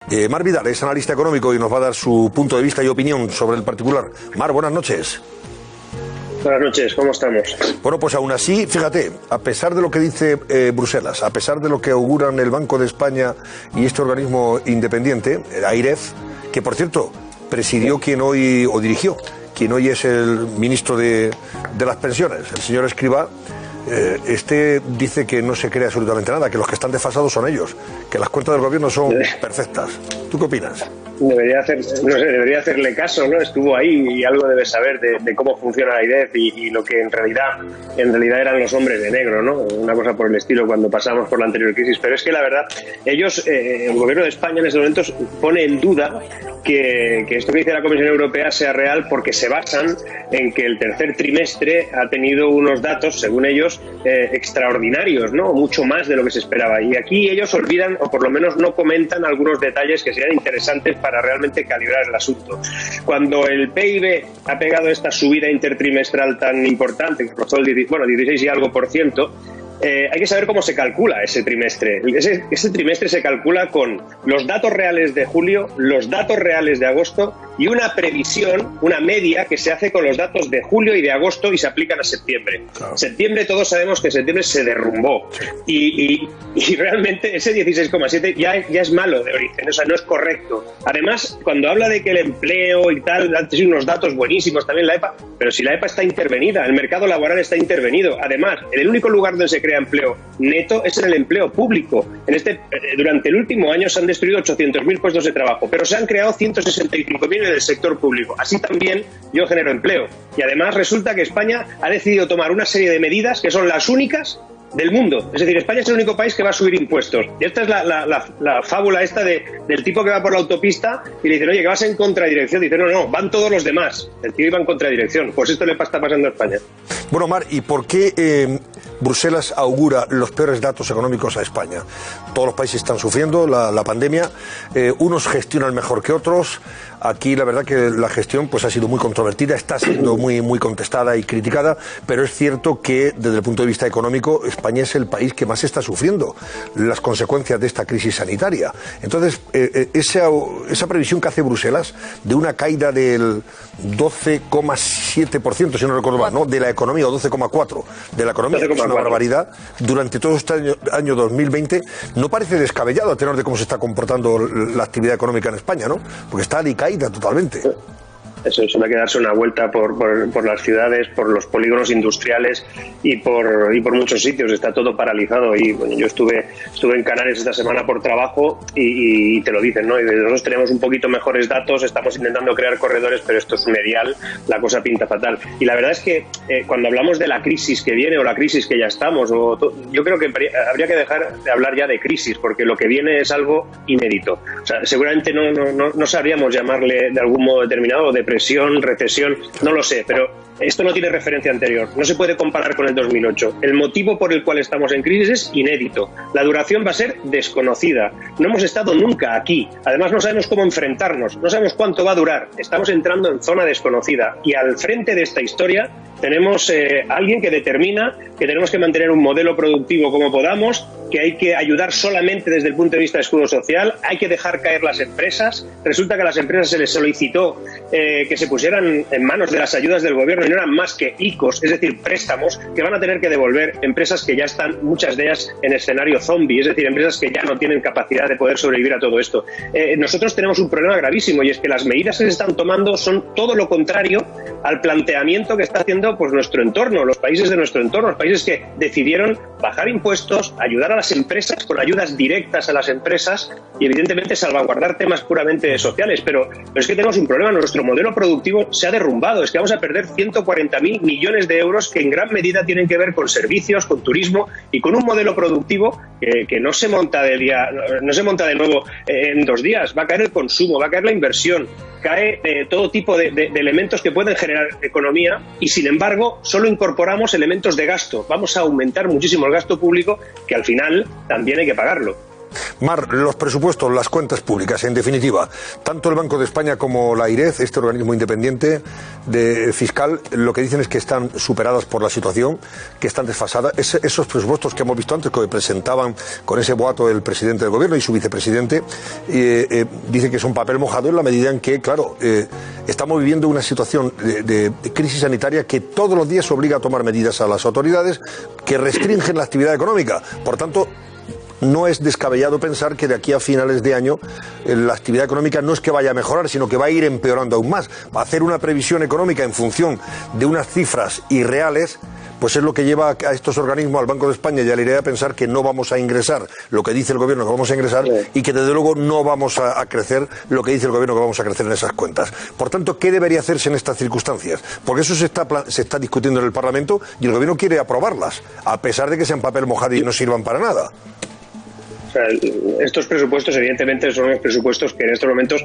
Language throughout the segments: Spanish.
Mar Vidal es analista económico y nos va a dar su punto de vista y opinión sobre el particular. Mar, buenas noches. Buenas noches, ¿cómo estamos? Bueno, pues aún así, fíjate, a pesar de lo que dice Bruselas, a pesar de lo que auguran el Banco de España y este organismo independiente, el AIREF, que por cierto presidió quien hoy, o dirigió, quien hoy es el ministro de las pensiones, el señor Escrivá, dice que no se cree absolutamente nada, que los que están desfasados son ellos, que las cuentas del gobierno son perfectas. ¿Tú qué opinas? Debería hacerle caso, ¿no? Estuvo ahí y algo debe saber de cómo funciona la IDEF y lo que en realidad eran los hombres de negro, ¿no? Una cosa por el estilo cuando pasamos por la anterior crisis. Pero es que la verdad, ellos, el gobierno de España en estos momentos pone en duda que esto que dice la Comisión Europea sea real, porque se basan en que el tercer trimestre ha tenido unos datos, según ellos, extraordinarios, ¿no? Mucho más de lo que se esperaba. Y aquí ellos olvidan, o por lo menos no comentan, algunos detalles que serían interesantes para realmente calibrar el asunto. Cuando el PIB ha pegado esta subida intertrimestral tan importante, que rozó el 16 y algo %, hay que saber cómo se calcula ese trimestre. Ese trimestre se calcula con los datos reales de julio, los datos reales de agosto y una previsión, una media que se hace con los datos de julio y de agosto y se aplican a septiembre. Claro. Septiembre, todos sabemos que septiembre se derrumbó y realmente ese 16,7 ya es malo de origen, o sea, no es correcto. Además, cuando habla de que el empleo y tal, han sido unos datos buenísimos también la EPA, pero si la EPA está intervenida, el mercado laboral está intervenido. Además, el único lugar donde se crea empleo neto es en el empleo público. Durante el último año se han destruido 800.000 puestos de trabajo, pero se han creado 165.000 en el sector público. Así también yo genero empleo. Y además resulta que España ha decidido tomar una serie de medidas que son las únicas del mundo. Es decir, España es el único país que va a subir impuestos. Y esta es la fábula esta del tipo que va por la autopista y le dicen, oye, que vas en contradirección. Dice, no, van todos los demás. El tío iba en contradirección. Pues esto le está pasando a España. Bueno, Mar, ¿y por qué Bruselas augura los peores datos económicos a España? Todos los países están sufriendo la pandemia, unos gestionan mejor que otros. Aquí la verdad que la gestión pues ha sido muy controvertida, está siendo muy contestada y criticada, pero es cierto que desde el punto de vista económico España es el país que más está sufriendo las consecuencias de esta crisis sanitaria. Entonces, esa previsión que hace Bruselas de una caída del 12,7%, si no recuerdo mal, ¿no?, de la economía, o 12,4% de la economía, es una barbaridad, durante todo este año 2020, no parece descabellado a tenor de cómo se está comportando la actividad económica en España, ¿no? Porque está caída totalmente. Eso hay que darse una vuelta por las ciudades, por los polígonos industriales y por muchos sitios. Está todo paralizado. Y bueno, yo estuve en Canarias esta semana por trabajo y te lo dicen, ¿no? Y nosotros tenemos un poquito mejores datos, estamos intentando crear corredores, pero esto es un medial, la cosa pinta fatal. Y la verdad es que cuando hablamos de la crisis que viene o la crisis que ya estamos, yo creo que habría que dejar de hablar ya de crisis, porque lo que viene es algo inédito. O sea, seguramente no sabríamos llamarle de algún modo determinado depresión, recesión, no lo sé, pero esto no tiene referencia anterior, no se puede comparar con el 2008. El motivo por el cual estamos en crisis es inédito. La duración va a ser desconocida. No hemos estado nunca aquí. Además, no sabemos cómo enfrentarnos, no sabemos cuánto va a durar. Estamos entrando en zona desconocida y al frente de esta historia tenemos alguien que determina que tenemos que mantener un modelo productivo como podamos, que hay que ayudar solamente desde el punto de vista de escudo social, hay que dejar caer las empresas. Resulta que a las empresas se les solicitó que se pusieran en manos de las ayudas del gobierno y no eran más que ICOs, es decir, préstamos que van a tener que devolver empresas que ya están, muchas de ellas, en escenario zombie, es decir, empresas que ya no tienen capacidad de poder sobrevivir a todo esto. Nosotros tenemos un problema gravísimo y es que las medidas que se están tomando son todo lo contrario al planteamiento que está haciendo pues nuestro entorno, los países de nuestro entorno, los países que decidieron bajar impuestos, ayudar a las empresas con ayudas directas a las empresas y evidentemente salvaguardar temas puramente sociales, pero es que tenemos un problema, nuestro modelo productivo se ha derrumbado, es que vamos a perder 140.000 millones de euros que en gran medida tienen que ver con servicios, con turismo y con un modelo productivo que no se monta de nuevo en 2 días, va a caer el consumo, va a caer la inversión, cae todo tipo de elementos que pueden generar economía y sin embargo solo incorporamos elementos de gasto, vamos a aumentar muchísimo el gasto público que al final también hay que pagarlo. Mar, los presupuestos, las cuentas públicas, en definitiva, tanto el Banco de España como la AIREF, este organismo independiente fiscal, lo que dicen es que están superadas por la situación, que están desfasadas. Esos presupuestos que hemos visto antes, que presentaban con ese boato el presidente del gobierno y su vicepresidente, dice que es un papel mojado en la medida en que, claro, estamos viviendo una situación de crisis sanitaria que todos los días obliga a tomar medidas a las autoridades que restringen la actividad económica. Por tanto, no es descabellado pensar que de aquí a finales de año la actividad económica no es que vaya a mejorar, sino que va a ir empeorando aún más. Hacer una previsión económica en función de unas cifras irreales, pues es lo que lleva a estos organismos, al Banco de España y a la AIREF, a pensar que no vamos a ingresar lo que dice el gobierno que vamos a ingresar y que desde luego no vamos a crecer lo que dice el gobierno que vamos a crecer en esas cuentas. Por tanto, ¿qué debería hacerse en estas circunstancias? Porque eso se está discutiendo en el Parlamento y el gobierno quiere aprobarlas, a pesar de que sean papel mojado y no sirvan para nada. O sea, estos presupuestos, evidentemente, son unos presupuestos que en estos momentos,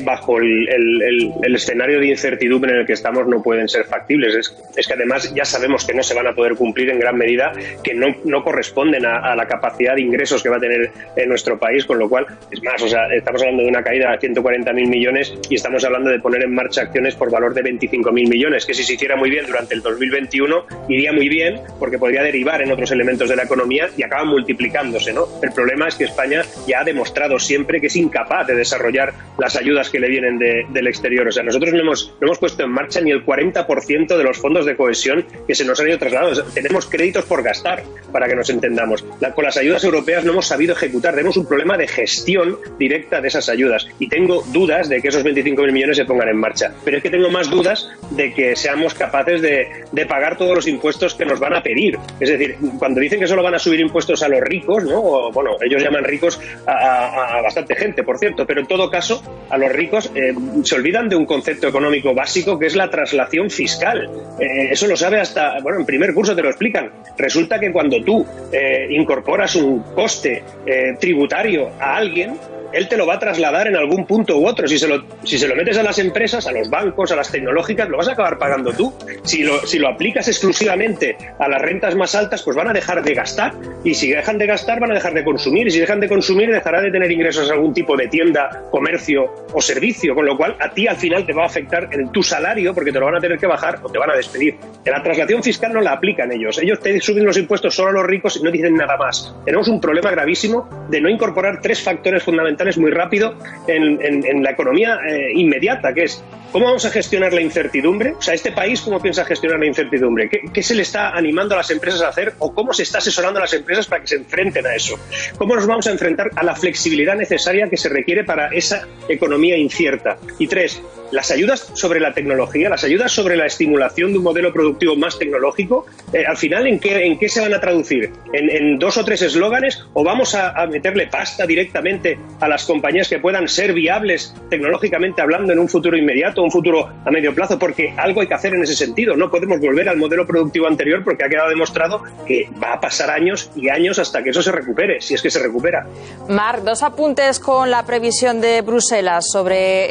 bajo el escenario de incertidumbre en el que estamos, no pueden ser factibles. Es que además ya sabemos que no se van a poder cumplir en gran medida, que no corresponden a la capacidad de ingresos que va a tener nuestro país, con lo cual, es más, o sea, estamos hablando de una caída de 140.000 millones y estamos hablando de poner en marcha acciones por valor de 25.000 millones, que si se hiciera muy bien durante el 2021, iría muy bien, porque podría derivar en otros elementos de la economía y acaban multiplicándose, ¿no? El problema es que España ya ha demostrado siempre que es incapaz de desarrollar las ayudas que le vienen del exterior. O sea, nosotros no hemos puesto en marcha ni el 40% de los fondos de cohesión que se nos han ido trasladados. Tenemos créditos por gastar, para que nos entendamos. Con las ayudas europeas no hemos sabido ejecutar. Tenemos un problema de gestión directa de esas ayudas. Y tengo dudas de que esos 25.000 millones se pongan en marcha. Pero es que tengo más dudas de que seamos capaces de pagar todos los impuestos que nos van a pedir. Es decir, cuando dicen que solo van a subir impuestos a los ricos, ¿no? O, bueno, ellos llaman ricos a bastante gente, por cierto, pero en todo caso, a los ricos se olvidan de un concepto económico básico que es la traslación fiscal. Eso lo sabe hasta, bueno, en primer curso te lo explican. Resulta que cuando tú incorporas un coste tributario a alguien, él te lo va a trasladar en algún punto u otro. Si se lo metes a las empresas, a los bancos, a las tecnológicas, lo vas a acabar pagando tú. Si lo aplicas exclusivamente a las rentas más altas, pues van a dejar de gastar. Y si dejan de gastar, van a dejar de consumir. Y si dejan de consumir, dejará de tener ingresos a algún tipo de tienda, comercio o servicio. Con lo cual, a ti al final te va a afectar en tu salario, porque te lo van a tener que bajar o te van a despedir. La traslación fiscal no la aplican ellos. Ellos te suben los impuestos solo a los ricos y no dicen nada más. Tenemos un problema gravísimo de no incorporar tres factores fundamentales muy rápido en la economía inmediata, que es ¿cómo vamos a gestionar la incertidumbre? O sea, este país, ¿cómo piensa gestionar la incertidumbre? ¿Qué se le está animando a las empresas a hacer o cómo se está asesorando a las empresas para que se enfrenten a eso? ¿Cómo nos vamos a enfrentar a la flexibilidad necesaria que se requiere para esa economía incierta? Y tres, las ayudas sobre la tecnología, las ayudas sobre la estimulación de un modelo productivo más tecnológico, al final, ¿en qué se van a traducir? ¿En dos o tres eslóganes? ¿O vamos a meterle pasta directamente a las compañías que puedan ser viables tecnológicamente hablando en un futuro inmediato, un futuro a medio plazo? Porque algo hay que hacer en ese sentido. No podemos volver al modelo productivo anterior porque ha quedado demostrado que va a pasar años y años hasta que eso se recupere, si es que se recupera. Marc, dos apuntes con la previsión de Bruselas sobre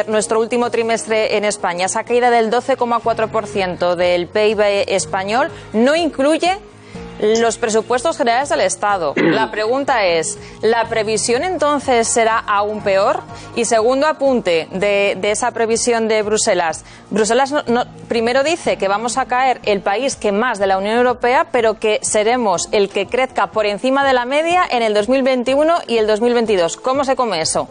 nuestro último trimestre en España. Esa caída del 12,4% del PIB español no incluye los presupuestos generales del Estado. La pregunta es, ¿la previsión entonces será aún peor? Y segundo apunte de esa previsión de Bruselas. Bruselas primero dice que vamos a caer el país que más de la Unión Europea, pero que seremos el que crezca por encima de la media en el 2021 y el 2022. ¿Cómo se come eso?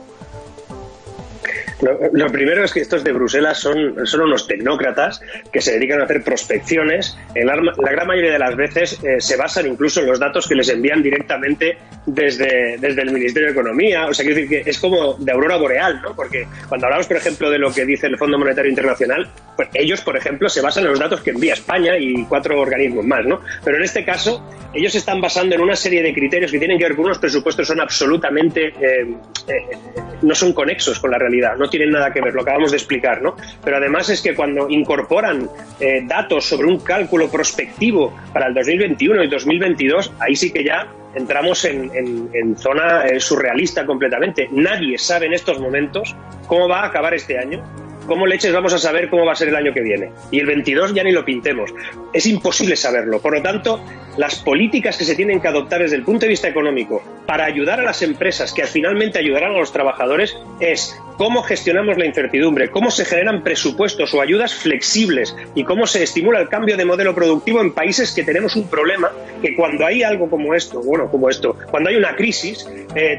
Lo primero es que estos de Bruselas son unos tecnócratas que se dedican a hacer prospecciones. La gran mayoría de las veces se basan incluso en los datos que les envían directamente desde el Ministerio de Economía. O sea, quiero decir que es como de aurora boreal, ¿no? Porque cuando hablamos, por ejemplo, de lo que dice el Fondo Monetario Internacional, pues ellos, por ejemplo, se basan en los datos que envía España y 4 organismos más, ¿no? Pero en este caso, ellos se están basando en una serie de criterios que tienen que ver con unos presupuestos que son absolutamente no son conexos con la realidad, no tienen nada que ver, lo acabamos de explicar, ¿no? Pero además es que cuando incorporan datos sobre un cálculo prospectivo para el 2021 y 2022, ahí sí que ya entramos en zona surrealista completamente. Nadie sabe en estos momentos cómo va a acabar este año. ¿Cómo leches vamos a saber cómo va a ser el año que viene? Y el 22 ya ni lo pintemos. Es imposible saberlo. Por lo tanto, las políticas que se tienen que adoptar desde el punto de vista económico para ayudar a las empresas, que finalmente ayudarán a los trabajadores, es cómo gestionamos la incertidumbre, cómo se generan presupuestos o ayudas flexibles y cómo se estimula el cambio de modelo productivo en países que tenemos un problema, que cuando hay algo como esto, cuando hay una crisis,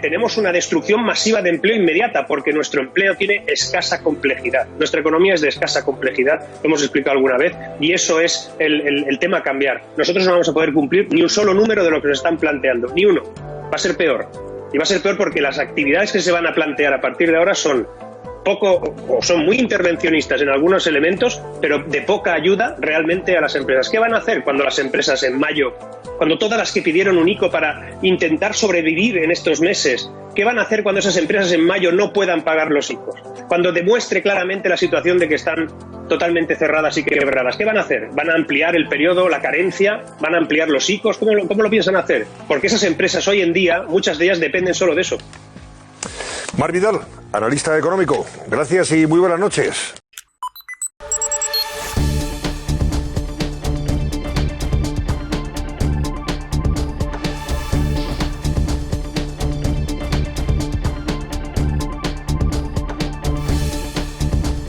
tenemos una destrucción masiva de empleo inmediata, porque nuestro empleo tiene escasa complejidad. Nuestra economía es de escasa complejidad, lo hemos explicado alguna vez, y eso es el tema a cambiar. Nosotros no vamos a poder cumplir ni un solo número de lo que nos están planteando, ni uno. Va a ser peor. Y va a ser peor porque las actividades que se van a plantear a partir de ahora son muy intervencionistas en algunos elementos, pero de poca ayuda realmente a las empresas. ¿Qué van a hacer cuando las empresas en mayo, cuando todas las que pidieron un ICO para intentar sobrevivir en estos meses, qué van a hacer cuando esas empresas en mayo no puedan pagar los ICOs? Cuando demuestre claramente la situación de que están totalmente cerradas y quebradas, ¿qué van a hacer? ¿Van a ampliar el periodo, la carencia? ¿Van a ampliar los ICOs? ¿Cómo lo piensan hacer? Porque esas empresas hoy en día, muchas de ellas dependen solo de eso. Marc Vidal, analista económico. Gracias y muy buenas noches.